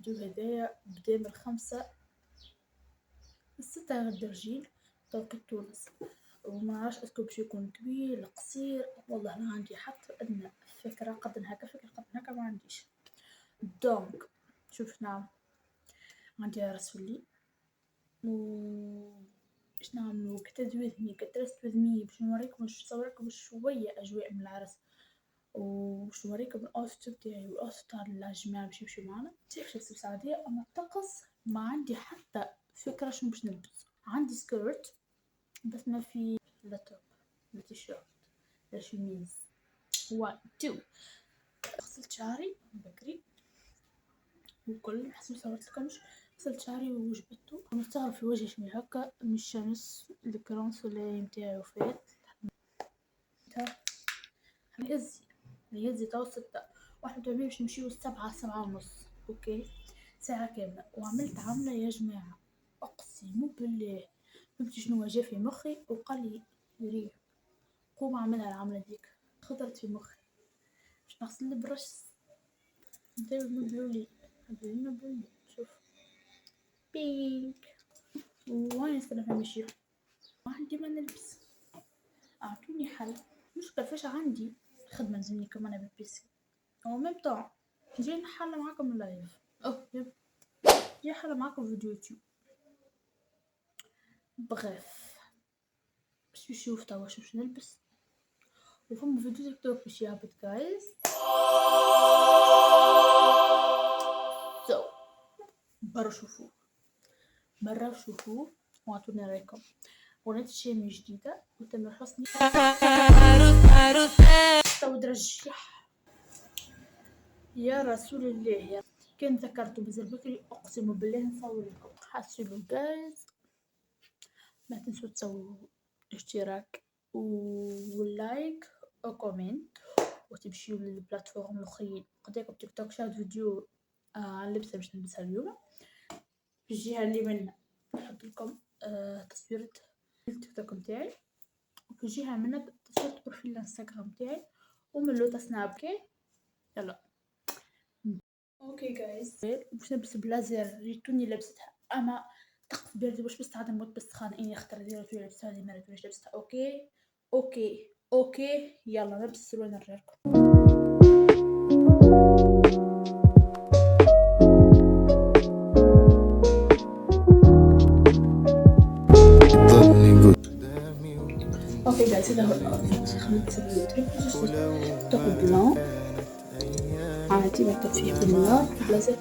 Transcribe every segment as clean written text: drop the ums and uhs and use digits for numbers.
الفيديو هدايا بدا من 5 ل6 درجين توقيت تونس، وما نعرفش اسكو باش يكون طويل قصير، والله ما عندي حتى ادنى فكره. قد هكا ما عنديش. دونك شوف نعم عندي رسولي باش نعملو كتزويدني كترسوذني باش نوريكم نصورلكم شويه اجواء من العرس، وباش نوريكم الاوتفيت تاعي والاوتفيت تاع الجماعه باش يمشيو معانا. شوف لبس سعوديه، اما الطقس ما عندي حتى فكره شنو باش نلبس. عندي سكيرت بس ما في لا توب لا تيشيرت لا شميز. 1 2 غسلت شعري بكري وكل حسب صورتلكمش. غسلت شعري وجبدته، مستغرب في وجهي شنو هكا من الشمس الكرون سولي متاعي وفات. هيزي تو 6 21 باش نمشيو 7 ونص. اوكي ساعة كاملة. وعملت عملة يا جماعة اقسم بالله فهمتي شنو جا في مخي وقال لي ريح قوم اعملها العملة ديك. خطرت في مخي باش نغسل البرش نتاعي المبلولي شوف بينك. وانا نستنى نمشي ما عندي ما نلبس. اعطوني حل. مشكلة فاش عندي خدمة لازمني كمان بالبيسي او ميم طون جاي نحل معاكم اللايف. جاي نحل معاكم فيديو يوتيوب. بغيف باش نشوف توا باش نلبس. وفما فيديو تيك توك باش يهبط جايز. برا شوفوه واعطوني رايكم. أغنية شامي جديدة وتامر حسني تو رجح يا رسول الله. كان ذكرته بزر بكري اقسم بالله نصور لكم. حسبوا جايز ما تنسوا تسووا اشتراك واللايك وكومنت وتمشيوا للبلاتفورم الاخرين. قدامكم تيك توك شاهد فيديو عن اللبسه باش نلبسها اليوم. في الجهه اللي من نحط لكم تصويره التيك توك نتاعي، وفي الجهه من تصويره بروفيل الانستغرام نتاعي ومن لوطا سناب. اوكي يلا اوكي جايز باش نلبس بلازر ريتوني لبستها اما طقس بارد واش بس عاد نموت بس خان اني اختار ديرتو لبستها هذه مرة واش لبستها. اوكي يلا نلبس السروال نرجعلكم. اوكي جايز هذا هو الاوتفيت. خلينا نسوي توب بلون عادي مكتوب فيه بالنار بلازر.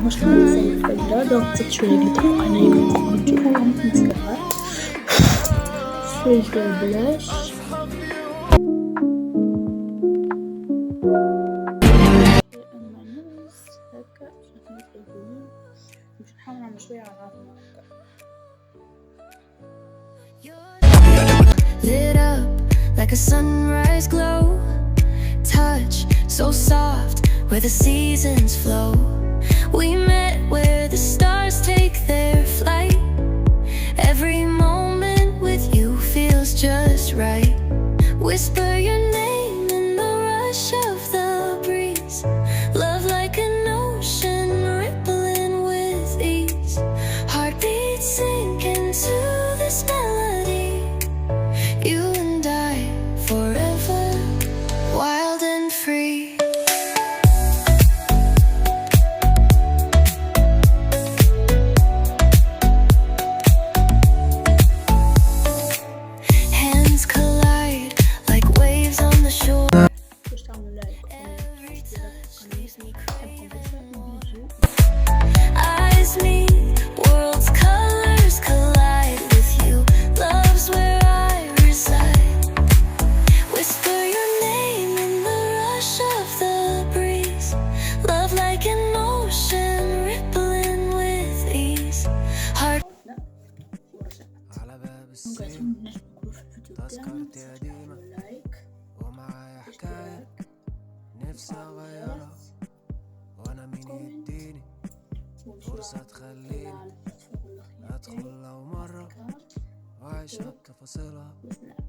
مش خليني نسوي الفجرة دونك زدت شوية قلت أنا يقولون نجيبها نسكرها شوية بلاش هكا باش نحاول نعمل شوية على بعضنا lit up like a sunrise glow, touch so soft where the seasons flow. We met where the stars take their flight. Every moment with you feels just right. Whisper your name in the rush of the breeze. Love like an ocean rippling with ease. Heartbeats sink into this melody. You and I forever, wild and free. تشتركوا في الفيديو بتاعنا، تذكرتي متنسوش قديمة تعملوا لايك ومعايا حكاية اشتراك نفسي وفعلوا اغيرها، الجرس وانا مين كومنت يديني فرصة تخليني على البلاتفورم الأخيرة ادخل لو مرة كارت وعيشها بتفاصيلها، وسناب.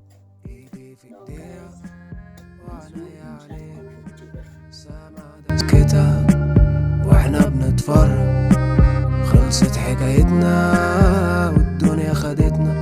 ايدي في لو ايديها وعينيا عليها، عليه سامع ضحكتها واحنا بنتفرج، خلصت حكايتنا والدنيا خدتنا.